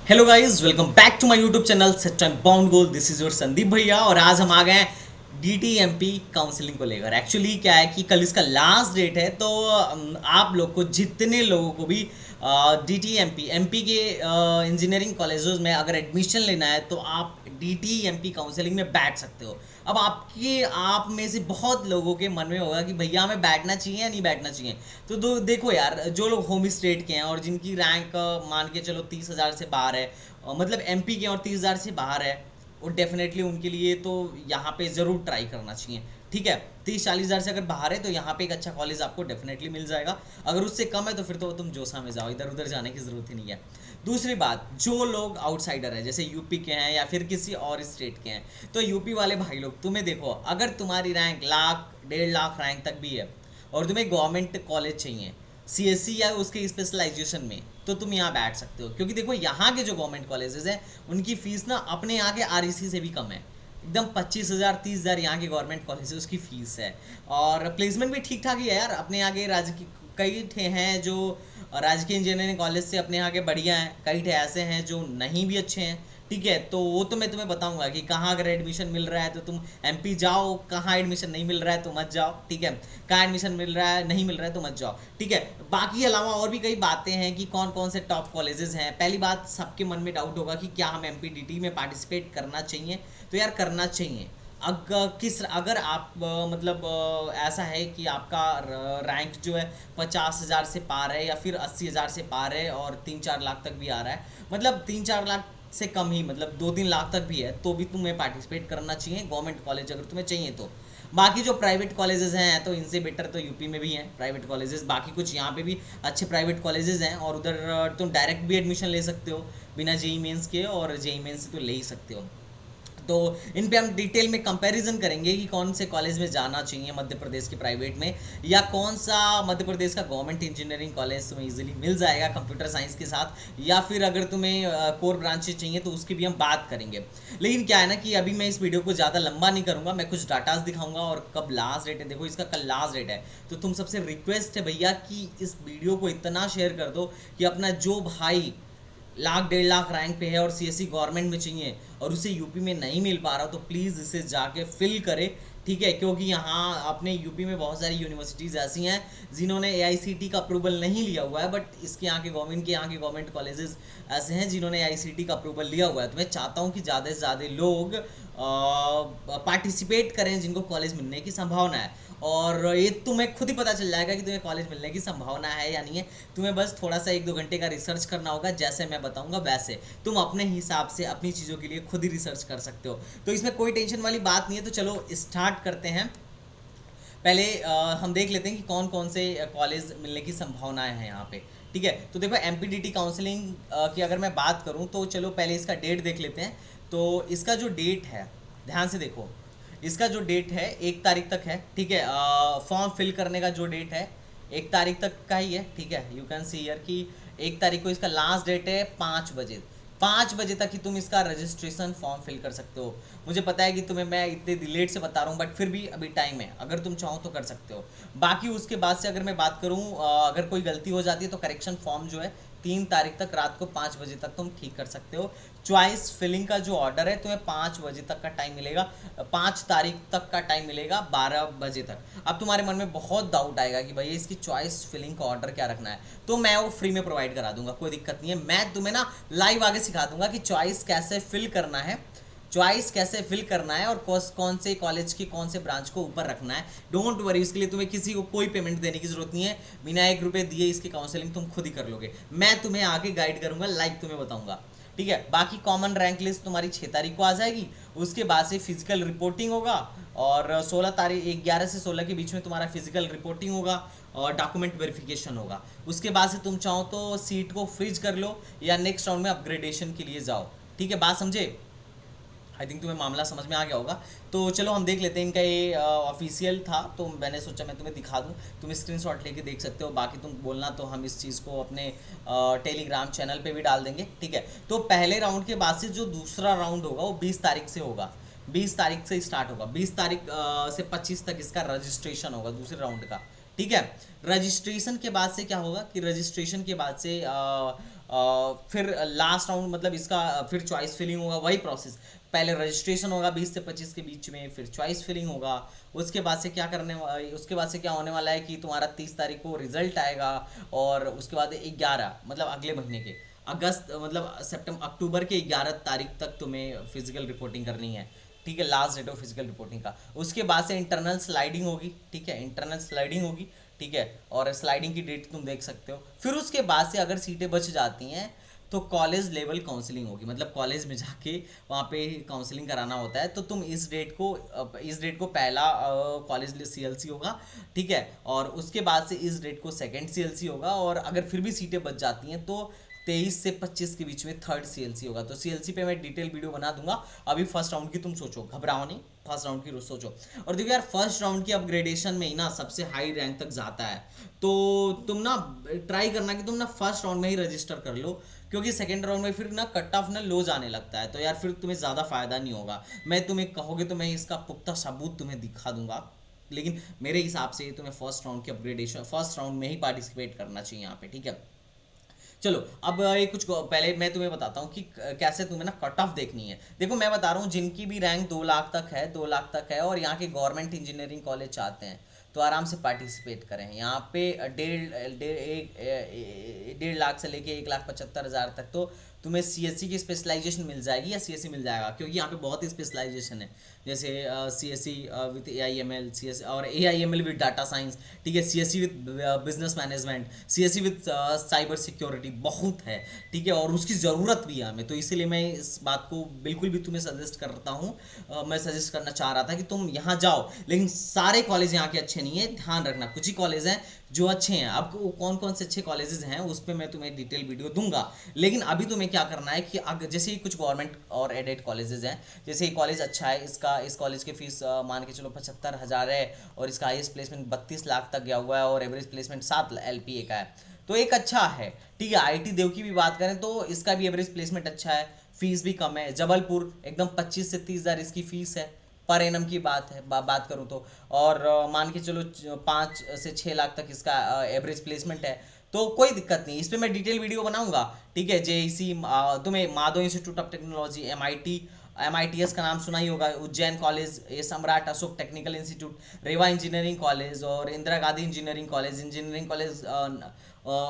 Hello guys, welcome back to my YouTube channel set time bound goal. This is your Sandeep भैया और आज हम आ गए हैं डीटीएमपी काउंसलिंग को लेकर। एक्चुअली क्या है कि कल इसका लास्ट डेट है, तो आप लोग को जितने लोगों को भी डीटीएमपी एमपी के इंजीनियरिंग कॉलेजेस में अगर एडमिशन लेना है तो आप डीटीएमपी काउंसलिंग में बैठ सकते हो। अब आप में से बहुत लोगों के मन में होगा कि भैया हमें बैठना चाहिए या नहीं बैठना चाहिए। तो देखो यार, जो लोग होम स्टेट के हैं और जिनकी रैंक मान के चलो 30,000 से बाहर है, मतलब एमपी के और 30,000 से बाहर है, वो डेफिनेटली उनके लिए तो यहाँ पे ज़रूर ट्राई करना चाहिए। ठीक है, 30-40 हज़ार से अगर बाहर है तो यहाँ पे एक अच्छा कॉलेज आपको डेफिनेटली मिल जाएगा। अगर उससे कम है तो फिर तो तुम जोसा में जाओ, इधर उधर जाने की ज़रूरत ही नहीं है। दूसरी बात, जो लोग आउटसाइडर हैं जैसे यूपी के हैं या फिर किसी और स्टेट के हैं, तो यूपी वाले भाई लोग तुम्हें देखो, अगर तुम्हारी रैंक लाख 1.5 लाख रैंक तक भी है और तुम्हें गवर्नमेंट कॉलेज चाहिए सीएससी या उसके स्पेशलाइजेशन में, तो तुम यहाँ बैठ सकते हो। क्योंकि देखो, यहाँ के जो गवर्नमेंट कॉलेजेस हैं उनकी फीस ना अपने यहाँ के आरईसी से भी कम है। एकदम 25,000 30,000 यहाँ के गवर्नमेंट कॉलेज उसकी फीस है। और प्लेसमेंट भी ठीक ठाक ही है यार। अपने यहाँ के राजकीय कई ठे हैं जो राजकीय इंजीनियरिंग कॉलेज से अपने यहाँ के बढ़िया हैं, कई ठे ऐसे हैं जो नहीं भी अच्छे हैं। ठीक है, तो वो तो मैं तुम्हें बताऊंगा कि कहाँ अगर एडमिशन मिल रहा है तो तुम एमपी जाओ, कहाँ एडमिशन नहीं मिल रहा है तो मत जाओ। ठीक है, कहाँ एडमिशन मिल रहा है नहीं मिल रहा है तो मत जाओ। ठीक है, बाकी अलावा और भी कई बातें हैं कि कौन कौन से टॉप कॉलेजेस हैं। पहली बात, सबके मन में डाउट होगा कि क्या हम एमपीडीटी में पार्टिसिपेट करना चाहिए। तो यार करना चाहिए। अगर आप ऐसा है कि आपका रैंक जो है 50,000 से पार है या फिर 80,000 से पार है और 3-4 लाख तक भी आ रहा है, मतलब 3-4 लाख से कम ही, मतलब 2-3 लाख तक भी है, तो भी तुम्हें पार्टिसिपेट करना चाहिए गवर्नमेंट कॉलेज अगर तुम्हें चाहिए तो। बाकी जो प्राइवेट कॉलेजेस हैं तो इनसे बेटर तो यूपी में भी हैं प्राइवेट कॉलेजेस। बाकी कुछ यहाँ पे भी अच्छे प्राइवेट कॉलेजेस हैं और उधर तुम डायरेक्ट भी एडमिशन ले सकते हो बिना जेई मेंस के, और जेई मेंस से तो ले ही सकते हो। तो इन पे हम डिटेल में कंपैरिजन करेंगे कि कौन से कॉलेज में जाना चाहिए मध्य प्रदेश के प्राइवेट में, या कौन सा मध्य प्रदेश का गवर्नमेंट इंजीनियरिंग कॉलेज तुम्हें इजीली मिल जाएगा कंप्यूटर साइंस के साथ, या फिर अगर तुम्हें कोर ब्रांचेज चाहिए तो उसकी भी हम बात करेंगे। लेकिन क्या है ना कि अभी मैं इस वीडियो को ज़्यादा लंबा नहीं करूँगा, मैं कुछ डाटाज दिखाऊंगा और कब लास्ट डेट है। देखो, इसका कल लास्ट डेट है, तो तुम सबसे रिक्वेस्ट है भैया कि इस वीडियो को इतना शेयर कर दो कि अपना जो भाई लाख 1.5 लाख रैंक पे है और सीएससी गवर्नमेंट में चाहिए और उसे यूपी में नहीं मिल पा रहा, तो प्लीज़ इसे जाके फिल करे। ठीक है, क्योंकि यहाँ अपने यूपी में बहुत सारी यूनिवर्सिटीज़ ऐसी हैं जिन्होंने एआईसीटी का अप्रूवल नहीं लिया हुआ है, बट इसके यहाँ के गवर्नमेंट कॉलेजेस ऐसे हैं जिन्होंने एआईसीटी का अप्रूवल लिया हुआ है। तो मैं चाहता हूँ कि ज़्यादा से ज़्यादा लोग पार्टिसिपेट करें जिनको कॉलेज मिलने की संभावना है। और ये तुम्हें खुद ही पता चल जाएगा कि तुम्हें कॉलेज मिलने की संभावना है या नहीं है। तुम्हें बस थोड़ा सा 1-2 घंटे का रिसर्च करना होगा, जैसे मैं बताऊंगा वैसे तुम अपने हिसाब से अपनी चीज़ों के लिए खुद ही रिसर्च कर सकते हो। तो इसमें कोई टेंशन वाली बात नहीं है। तो चलो स्टार्ट करते हैं। पहले हम देख लेते हैं कि कौन कौन से कॉलेज मिलने की संभावनाएं हैं यहाँ पे। ठीक है, तो देखो एमपीडीटी काउंसलिंग की अगर मैं बात करूँ तो चलो पहले इसका डेट देख लेते हैं। तो इसका जो डेट है, ध्यान से देखो, इसका जो डेट है 1 तारीख तक है। ठीक है, फॉर्म फिल करने का जो डेट है 1 तारीख तक का ही है। ठीक है, यू कैन सी हियर कि 1 तारीख को इसका लास्ट डेट है 5 बजे। 5 बजे तक ही तुम इसका रजिस्ट्रेशन फॉर्म फिल कर सकते हो। मुझे पता है कि तुम्हें मैं इतने लेट से बता रहा हूँ, बट फिर भी अभी टाइम है, अगर तुम चाहो तो कर सकते हो। बाकी उसके बाद से अगर मैं बात करूँ, अगर कोई गलती हो जाती है तो करेक्शन फॉर्म जो है 3 तारीख तक रात को 5 बजे तक तुम ठीक कर सकते हो। चॉइस फिलिंग का जो ऑर्डर है तुम्हें 5 बजे तक का टाइम मिलेगा, 5 तारीख तक का टाइम मिलेगा 12 बजे तक। अब तुम्हारे मन में बहुत डाउट आएगा कि भैया इसकी चॉइस फिलिंग का ऑर्डर क्या रखना है, तो मैं वो फ्री में प्रोवाइड करा दूंगा, कोई दिक्कत नहीं है। मैं तुम्हें ना लाइव आगे सिखा दूंगा कि चॉइस कैसे फिल करना है, चॉइस कैसे फिल करना है और कौन से कॉलेज की कौन से ब्रांच को ऊपर रखना है। डोंट वरी, इसके लिए तुम्हें किसी को कोई पेमेंट देने की जरूरत नहीं है। बिना 1 रुपये दिए इसकी काउंसलिंग तुम खुद ही कर लोगे। मैं तुम्हें आगे गाइड करूंगा, लाइव तुम्हें बताऊंगा। ठीक है, बाकी कॉमन रैंक लिस्ट तुम्हारी 6 तारीख को आ जाएगी। उसके बाद से फिजिकल रिपोर्टिंग होगा और 16 तारीख 11 से 16 के बीच में तुम्हारा फिजिकल रिपोर्टिंग होगा और डॉक्यूमेंट वेरिफिकेशन होगा। उसके बाद से तुम चाहो तो सीट को फ्रीज कर लो या नेक्स्ट राउंड में अपग्रेडेशन के लिए जाओ। ठीक है, बात समझे? आई थिंक तुम्हें मामला समझ में आ गया होगा। तो चलो हम देख लेते हैं। इनका ये ऑफिशियल था तो मैंने सोचा मैं तुम्हें दिखा दूं, तुम स्क्रीनशॉट लेके देख सकते हो। बाकी तुम बोलना तो हम इस चीज़ को अपने टेलीग्राम चैनल पे भी डाल देंगे। ठीक है, तो पहले राउंड के बाद से जो दूसरा राउंड होगा वो 20 तारीख से होगा। 20 तारीख से स्टार्ट होगा, 20 तारीख से 25 तक इसका रजिस्ट्रेशन होगा दूसरे राउंड का। ठीक है, रजिस्ट्रेशन के बाद से क्या होगा कि रजिस्ट्रेशन के बाद से फिर लास्ट राउंड मतलब इसका फिर चॉइस फिलिंग होगा, वही प्रोसेस। पहले रजिस्ट्रेशन होगा 20 से 25 के बीच में, फिर चॉइस फिलिंग होगा। उसके बाद से क्या उसके बाद से क्या होने वाला है कि तुम्हारा 30 तारीख को रिजल्ट आएगा, और उसके बाद 11 मतलब अगले महीने के अगस्त मतलब सितंबर अक्टूबर के 11 तारीख तक तुम्हें फिजिकल रिपोर्टिंग करनी है। ठीक है, last date of physical reporting का। उसके बाद से इंटरनल स्लाइडिंग होगी। ठीक है, इंटरनल स्लाइडिंग होगी। ठीक है, और स्लाइडिंग की डेट तुम देख सकते हो। फिर उसके बाद से अगर सीटें बच जाती हैं तो कॉलेज लेवल काउंसलिंग होगी, मतलब कॉलेज में जाके वहाँ पे काउंसलिंग कराना होता है। तो तुम इस डेट को पहला कॉलेज सीएलसी होगा। ठीक है, और उसके बाद से इस डेट को सेकंड सीएलसी होगा, और अगर फिर भी सीटें बच जाती हैं तो 23 से 25 के बीच में थर्ड सीएलसी होगा। तो सीएलसी पे मैं डिटेल वीडियो बना दूंगा। अभी फर्स्ट राउंड की तुम सोचो, घबराओ नहीं, फर्स्ट राउंड की सोचो। और देखो यार, फर्स्ट राउंड की अपग्रेडेशन में ही ना सबसे हाई रैंक तक जाता है। तो तुम ना ट्राई करना कि तुम ना फर्स्ट राउंड में ही रजिस्टर कर लो, क्योंकि सेकेंड राउंड में फिर ना कट ऑफ ना लो जाने लगता है, तो यार फिर तुम्हें ज़्यादा फायदा नहीं होगा। मैं तुम्हें कहोगे तो मैं इसका पुख्ता सबूत तुम्हें दिखा दूंगा, लेकिन मेरे हिसाब से तुम्हें फर्स्ट राउंड की अपग्रेडेशन फर्स्ट राउंड में ही पार्टिसिपेट करना चाहिए यहाँ पे। ठीक है, चलो अब ये कुछ पहले मैं तुम्हें बताता हूँ कि कैसे तुम्हें ना कट ऑफ देखनी है। देखो मैं बता रहा हूँ, जिनकी भी रैंक 2 लाख तक है, 2 लाख तक है, और यहाँ के गवर्नमेंट इंजीनियरिंग कॉलेज चाहते हैं, तो आराम से पार्टिसिपेट करें। यहाँ पे 1.5 लाख से लेके 1,75,000 तक तो तुम्हें सीएससी की स्पेशलाइजेशन मिल जाएगी, या सीएससी मिल जाएगा, क्योंकि यहाँ पे बहुत ही स्पेशलाइजेशन है। जैसे सीएससी विथ एआईएमएल, सीएससी और एआईएमएल विद डाटा साइंस। ठीक है, CSC with business management, CSC with cyber security, बहुत है। ठीक है, और उसकी ज़रूरत भी है हमें, तो इसीलिए मैं इस बात को बिल्कुल भी तुम्हें सजेस्ट करता हूँ। मैं सजेस्ट करना चाह रहा था कि तुम यहाँ जाओ, लेकिन सारे कॉलेज यहाँ के अच्छे नहीं है, ध्यान रखना। कुछ ही कॉलेज हैं जो अच्छे हैं। अब कौन कौन से अच्छे कॉलेजेस हैं उस पर मैं तुम्हें डिटेल वीडियो दूंगा, लेकिन अभी तुम्हें क्या करना है कि अगर जैसे ही कुछ गवर्नमेंट और एडेड कॉलेजेस हैं, जैसे ही कॉलेज अच्छा है, इस कॉलेज की फीस मान के चलो 75,000 है, और इसका हाईएस्ट प्लेसमेंट 32 लाख तक गया हुआ है, और एवरेज प्लेसमेंट 7 एलपीए का है, तो एक अच्छा है। ठीक है, आईटी देव की भी बात करें तो इसका भी एवरेज प्लेसमेंट अच्छा है, फीस भी कम है। जबलपुर एकदम 25 से 30 हज़ार इसकी फीस है, पर एनम की बात है, बात करूँ तो। और मान के चलो 5 से 6 लाख तक इसका एवरेज प्लेसमेंट है, तो कोई दिक्कत नहीं, इस पर मैं डिटेल वीडियो बनाऊंगा। ठीक है, जेईसी, तुम्हें Madhav institute of technology, MITS का नाम सुना ही होगा, उज्जैन कॉलेज, ये सम्राट अशोक टेक्निकल इंस्टीट्यूट, रेवा इंजीनियरिंग कॉलेज, और इंदिरा गांधी इंजीनियरिंग कॉलेज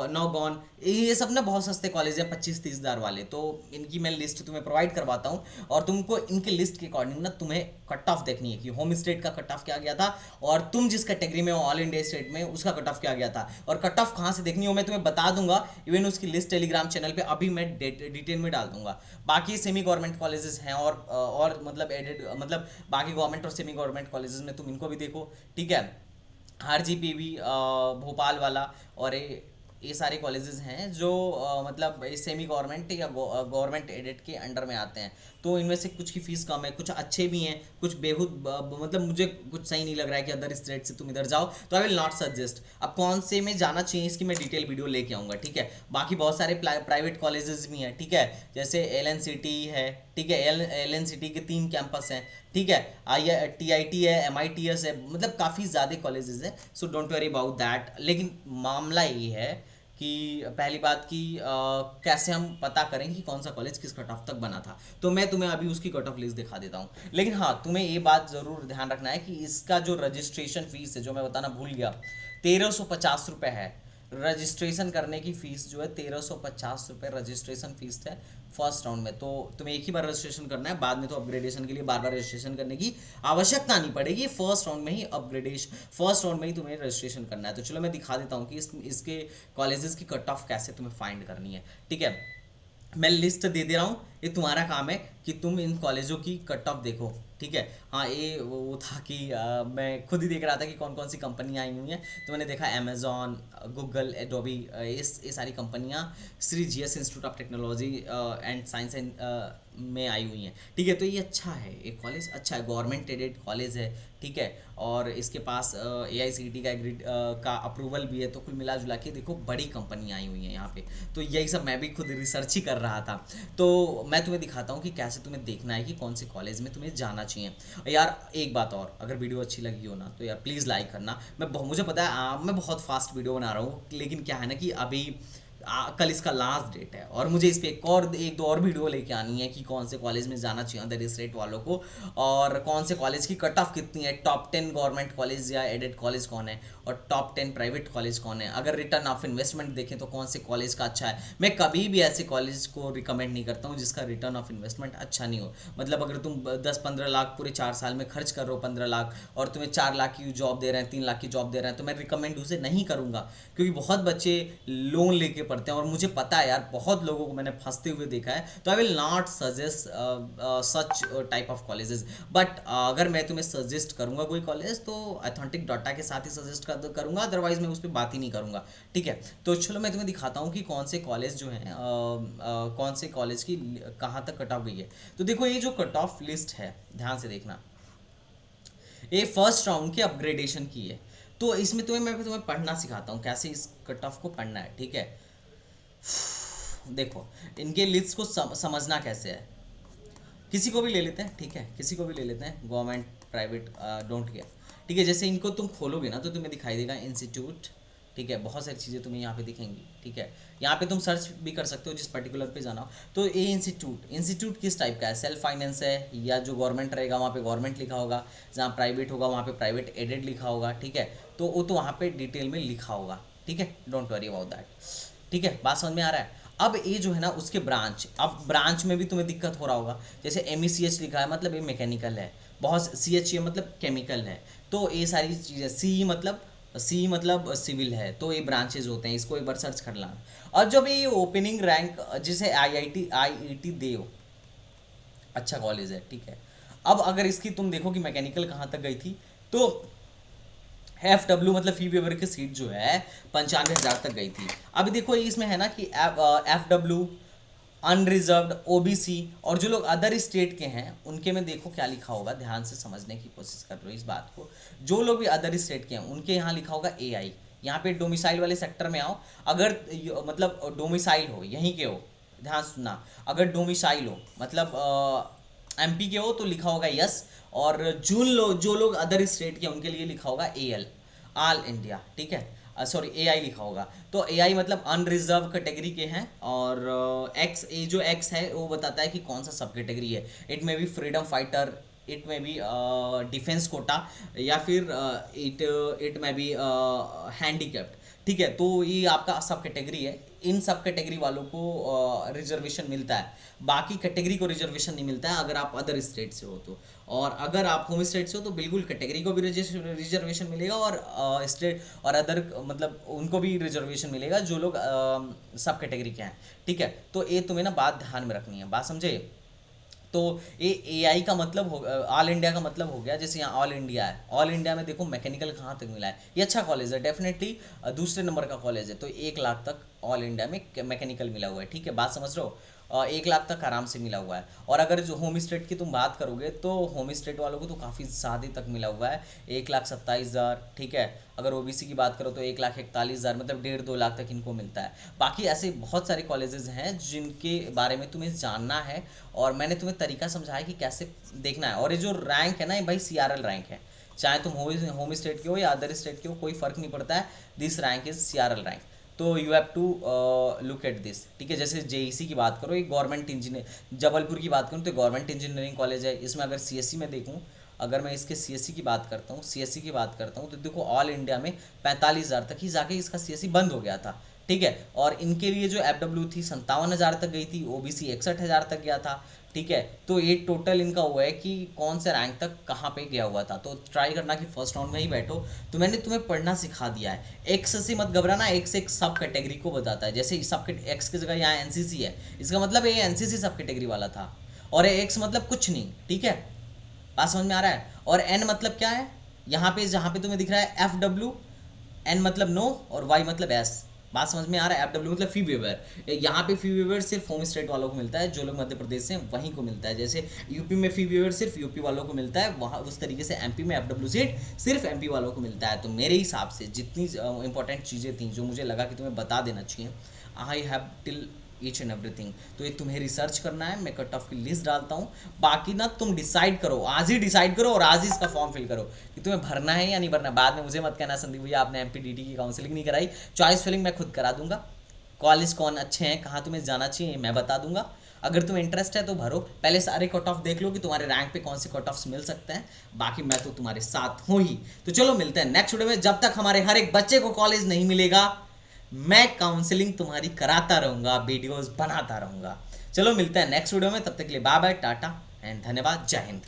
नौगौन, ये सब ना बहुत सस्ते कॉलेज हैं 25-30 हज़ार वाले। तो इनकी मैं लिस्ट तुम्हें प्रोवाइड करवाता हूँ, और तुमको इनके लिस्ट के अकॉर्डिंग ना तुम्हें कट ऑफ देखनी है कि होम स्टेट का कट ऑफ क्या गया था, और तुम जिस कैटेगरी में हो ऑल इंडिया स्टेट में उसका कट ऑफ क्या गया था, और कट ऑफ कहाँ से देखनी हो मैं तुम्हें बता दूंगा। इवन उसकी लिस्ट टेलीग्राम चैनल पे अभी मैं डिटेल में डाल दूंगा। बाकी सेमी गवर्नमेंट कॉलेजेस हैं, और मतलब एडेड मतलब बाकी गवर्नमेंट और सेमी गवर्नमेंट कॉलेजेस में तुम इनको भी देखो। ठीक है, आरजीपीवी भोपाल वाला, और ये सारे कॉलेजेस हैं जो मतलब सेमी गवर्नमेंट या गवर्नमेंट एडेड के अंडर में आते हैं। तो इनमें से कुछ की फ़ीस कम है, कुछ अच्छे भी हैं, कुछ बेहूद मतलब मुझे कुछ सही नहीं लग रहा है कि अदर स्टेट से तुम इधर जाओ, तो आई विल नॉट सजेस्ट। अब कौन से में जाना चाहिए इसकी मैं डिटेल वीडियो लेके आऊँगा। ठीक है, बाकी बहुत सारे प्राइवेट कॉलेजेस भी हैं। ठीक है, जैसे एलएनसीटी है। ठीक है, एलएनसीटी के 3 कैंपस हैं। ठीक है, टीआईटी है, एमआईटीएस है, मतलब काफ़ी ज़्यादा कॉलेजेस हैं, so don't worry about that. लेकिन मामला ये है कि पहली बात कि कैसे हम पता करें कि कौन सा कॉलेज किस कट ऑफ तक बना था, तो मैं तुम्हें अभी उसकी कट ऑफ लिस्ट दिखा देता हूँ। लेकिन हाँ, तुम्हें ये बात ज़रूर ध्यान रखना है कि इसका जो रजिस्ट्रेशन फीस है, जो मैं बताना भूल गया, 1,350 रुपये है। रजिस्ट्रेशन करने की फ़ीस जो है 1,350 रुपये रजिस्ट्रेशन फ़ीस है फर्स्ट राउंड में। तो तुम्हें एक ही बार रजिस्ट्रेशन करना है, बाद में तो अपग्रेडेशन के लिए बार बार रजिस्ट्रेशन करने की आवश्यकता नहीं पड़ेगी। फर्स्ट राउंड में ही फर्स्ट राउंड में ही तुम्हें रजिस्ट्रेशन करना है। तो चलो मैं दिखा देता हूँ कि इसके कॉलेजेस की कट ऑफ कैसे तुम्हें फाइंड करनी है। ठीक है, मैं लिस्ट दे रहा हूँ, ये तुम्हारा काम है कि तुम इन कॉलेजों की कट ऑफ देखो। ठीक है, हाँ, ये वो था कि मैं खुद ही देख रहा था कि कौन कौन सी कंपनियाँ आई हुई हैं, तो मैंने देखा अमेजॉन, गूगल, एडोबी, ये सारी कंपनियाँ Shri GS institute of technology and science में आई हुई हैं। ठीक है, तो ये अच्छा है, एक कॉलेज अच्छा है, गवर्नमेंट एडेड कॉलेज है। ठीक है, और इसके पास एआईसीटी का अप्रूवल भी है। तो कुल मिला जुला के देखो, बड़ी कंपनियाँ आई हुई हैं यहाँ पे। तो यही सब मैं भी खुद रिसर्च ही कर रहा था, तो मैं तुम्हें दिखाता हूँ कि कैसे तुम्हें देखना है कि कौन से कॉलेज में तुम्हें जाना चाहिए। यार एक बात और, अगर वीडियो अच्छी लगी हो ना तो यार प्लीज़ लाइक करना। मुझे पता है मैं बहुत फास्ट वीडियो बना रहा हूँ, लेकिन क्या है ना कि अभी कल इसका लास्ट डेट है और मुझे इस पर एक दो और वीडियो लेके आनी है कि कौन से कॉलेज में जाना चाहिए अदर स्टेट वालों को, और कौन से कॉलेज की कट ऑफ कितनी है, टॉप 10 गवर्नमेंट कॉलेज या एडेड कॉलेज कौन है और टॉप 10 प्राइवेट कॉलेज कौन है। अगर रिटर्न ऑफ इन्वेस्टमेंट देखें तो कौन से कॉलेज का अच्छा है। मैं कभी भी ऐसे कॉलेज को रिकमेंड नहीं करता हूँ जिसका रिटर्न ऑफ इन्वेस्टमेंट अच्छा नहीं हो। मतलब अगर तुम 10-15 लाख पूरे 4 साल में खर्च कर रहे हो, 15 लाख, और तुम्हें 4 लाख की जॉब दे रहे हैं, 3 लाख की जॉब दे रहे हैं, तो मैं रिकमेंड उसे नहीं करूँगा, क्योंकि बहुत बच्चे लोन लेके पढ़ते हैं और मुझे पता है यार, बहुत लोगों को मैंने फंसते हुए देखा है। तो I will not suggest such type of colleges. But अगर मैं तुम्हें सजेस्ट करूंगा कोई कॉलेज तो ऑथेंटिक डाटा के साथ ही सजेस्ट करूंगा, अदरवाइज मैं उस पर बात ही नहीं करूंगा। ठीक है, तो चलो मैं तुम्हें दिखाता हूँ कि कौन से कॉलेज जो हैं कौन से कॉलेज की कहाँ तक कट ऑफ गई है। तो देखो ये जो कट ऑफ लिस्ट है, ध्यान से देखना, ये फर्स्ट राउंड की अपग्रेडेशन की है। तो इसमें मैं तुम्हें पढ़ना सिखाता हूँ कैसे इस कट ऑफ को पढ़ना है। ठीक है, देखो इनके लिस्ट को समझना कैसे है। किसी को भी ले लेते हैं, ठीक है, किसी को भी ले लेते हैं, गवर्नमेंट प्राइवेट डोंट केयर। ठीक है, जैसे इनको तुम खोलोगे ना तो तुम्हें दिखाई देगा इंस्टीट्यूट। ठीक है, बहुत सारी चीज़ें तुम्हें यहाँ पे दिखेंगी। ठीक है, यहाँ पे तुम सर्च भी कर सकते हो जिस पर्टिकुलर पे जाना हो। तो ये इंस्टीट्यूट किस टाइप का है, सेल्फ फाइनेंस है, या जो गवर्नमेंट रहेगा वहाँ पे गवर्नमेंट लिखा होगा, जहाँ प्राइवेट होगा वहाँ पे प्राइवेट एडेड लिखा होगा। ठीक है, तो वो तो वहाँ पे डिटेल में लिखा होगा। ठीक है, डोंट वरी अबाउट दैट। ठीक है, बात समझ में आ रहा है। अब ये जो है ना उसके ब्रांच, अब ब्रांच में भी तुम्हें दिक्कत हो रहा होगा। जैसे MECH लिखा है मतलब ये मैकेनिकल है, बहुत CHE मतलब केमिकल है। तो ये सारी चीज़ें, सी मतलब सिविल है, तो ये ब्रांचेज होते हैं। इसको एक बार सर्च कर लाना। और जब ये ओपनिंग रैंक, जैसे IIT देव अच्छा कॉलेज है। ठीक है, अब अगर इसकी तुम देखो कि मैकेनिकल कहाँ तक गई थी, तो FW मतलब फी वेवर की सीट जो है 95,000 तक गई थी। अभी देखो इसमें है ना कि FW अनरिजर्व्ड, OBC, और जो लोग अदर स्टेट के हैं उनके में देखो क्या लिखा होगा, ध्यान से समझने की कोशिश कर रहे हो इस बात को। जो लोग भी अदर स्टेट के हैं उनके यहाँ लिखा होगा AI। यहाँ पे डोमिसाइल वाले सेक्टर में आओ, अगर मतलब डोमिसाइल हो यहीं के हो, ध्यान सुनना, अगर डोमिसाइल हो मतलब MP के हो तो लिखा होगा यस, और जो लोग अदर स्टेट के हैं उनके लिए लिखा होगा AL, ऑल इंडिया। ठीक है, सॉरी AI लिखा होगा। तो AI मतलब अनरिजर्व कैटेगरी के हैं, और X, ये जो X है वो बताता है कि कौन सा सब कैटेगरी है। इट में भी फ्रीडम फाइटर, इट में भी डिफेंस कोटा, या फिर इट में भी हैंडीकैप्ड। ठीक है, तो ये आपका सब कैटेगरी है। इन सब कैटेगरी वालों को रिजर्वेशन मिलता है, बाकी कैटेगरी को रिजर्वेशन नहीं मिलता है अगर आप अदर स्टेट से हो तो। और अगर आप होम स्टेट से हो तो बिल्कुल कैटेगरी को भी रिजर्वेशन मिलेगा, और स्टेट और अदर मतलब उनको भी रिजर्वेशन मिलेगा जो लोग सब कैटेगरी के हैं। ठीक है, तो ये तुम्हें ना बात ध्यान में रखनी है, बात समझे। तो ये AI का मतलब हो, ऑल इंडिया का मतलब हो गया। जैसे यहाँ ऑल इंडिया है, ऑल इंडिया में देखो मैकेनिकल कहाँ तक मिला है, ये अच्छा कॉलेज है डेफिनेटली, दूसरे नंबर का कॉलेज है। तो 1 लाख तक ऑल इंडिया में मैकेनिकल मिला हुआ है। ठीक है, बात समझ रहे हो, 1 लाख तक आराम से मिला हुआ है। और अगर जो होम स्टेट की तुम बात करोगे तो होम स्टेट वालों को तो काफ़ी ज़्यादा तक मिला हुआ है, 1,27,000। ठीक है, अगर OBC की बात करो तो 1,41,000, मतलब 1.5-2 लाख तक इनको मिलता है। बाकी ऐसे बहुत सारे कॉलेजेस हैं जिनके बारे में तुम्हें जानना है, और मैंने तुम्हें तरीका समझाया कि कैसे देखना है। और ये जो रैंक है ना, ये भाई CRL रैंक है, चाहे तुम होम स्टेट के हो या अदर स्टेट के हो, कोई फ़र्क नहीं पड़ता है। This rank is CRL rank. तो you have to look at this. ठीक है, जैसे JEC की बात करो, एक गवर्नमेंट इंजीनियर, जबलपुर की बात करूँ तो गवर्नमेंट इंजीनियरिंग कॉलेज है। इसमें अगर CSE में देखूँ, अगर मैं इसके CSE की बात करता हूँ, CSE की बात करता हूँ, तो देखो ऑल इंडिया में 45,000 तक ही जाके इसका CSE बंद हो गया था। ठीक है, और इनके लिए जो FW थी 57,000 तक गई थी, OBC 61,000 तक गया था। ठीक है, तो ये टोटल इनका हुआ है कि कौन से रैंक तक कहाँ पे गया हुआ था। तो ट्राई करना कि फर्स्ट राउंड में ही बैठो। तो मैंने तुम्हें पढ़ना सिखा दिया है। एक्स से मत घबराना, एक्स एक सब कैटेगरी को बताता है। जैसे सब एक्स की जगह यहाँ NCC है, इसका मतलब ये NCC सब कैटेगरी वाला था, और एक्स मतलब कुछ नहीं। ठीक है, बात समझ में आ रहा है। और N मतलब क्या है, यहाँ पे जहाँ पे तुम्हें दिख रहा है FW, N मतलब नो, और Y मतलब S। बात समझ में आ रहा है। FW मतलब फी वेवर, यहाँ पे फी वेवर सिर्फ होम स्टेट वालों को मिलता है, जो लोग मध्य प्रदेश से हैं वहीं को मिलता है। जैसे यूपी में फी वेवर सिर्फ यूपी वालों को मिलता है, वहाँ उस तरीके से MP में FW सीट सिर्फ MP वालों को मिलता है। तो मेरे हिसाब से जितनी इंपॉर्टेंट चीज़ें थी जो मुझे लगा कि तुम्हें बता देना चाहिए, I have till each and everything. तो ये तुम्हें रिसर्च करना है, मैं कट ऑफ की लिस्ट डालता हूँ। बाकी ना तुम डिसाइड करो, आज ही डिसाइड करो और आज ही इसका फॉर्म फिल करो कि तुम्हें भरना है या नहीं भरना। बाद में मुझे मत कहना संदीप भैया आपने MPDT की काउंसलिंग नहीं कराई, चॉइस फिलिंग मैं खुद करा दूंगा। कॉलेज कौन अच्छे हैं, कहाँ तुम्हें जाना चाहिए, मैं बता दूंगा। अगर तुम्हें इंटरेस्ट है तो भरो, पहले सारे कट ऑफ देख लो कि तुम्हारे रैंक पे कौन से कट ऑफ्स मिल सकते हैं। बाकी मैं तो तुम्हारे साथ हूँ ही। तो चलो मिलते हैं नेक्स्ट वीडियो में। जब तक हमारे हर एक बच्चे को कॉलेज नहीं मिलेगा, मैं काउंसलिंग तुम्हारी कराता रहूँगा, वीडियोज़ बनाता रहूँगा। चलो मिलते हैं नेक्स्ट वीडियो में, तब तक के लिए बाय बाय, टाटा एंड धन्यवाद, जय हिंद।